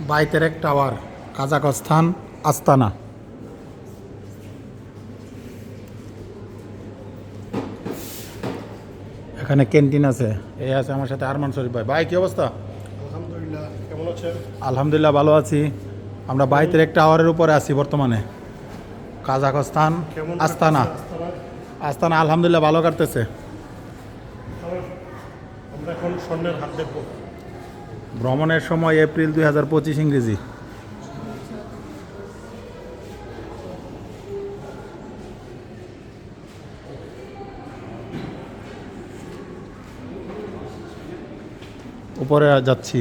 বাইতেরেক tower, Kazakhstan, আস্তানা। এখানে canteen আছে। এই আছে আমার সাথে আরমান শরীফ ভাই। ভাই কি অবস্থা? আলহামদুলিল্লাহ, কেমন আছেন? আলহামদুলিল্লাহ ভালো আছি। আমরা বাইতেরেক টাওয়ারের উপরে আছি বর্তমানে। কাজাকস্তান, কেমন আস্তানা। কাটতেছে আস্তানা? আস্তানা আলহামদুলিল্লাহ ভালো কাটতেছে। আমরা এখন স্বর্ণের হাট দেখব। ভ্রমণের সময় এপ্রিল 2025 ইংরেজি। উপরে যাচ্ছি।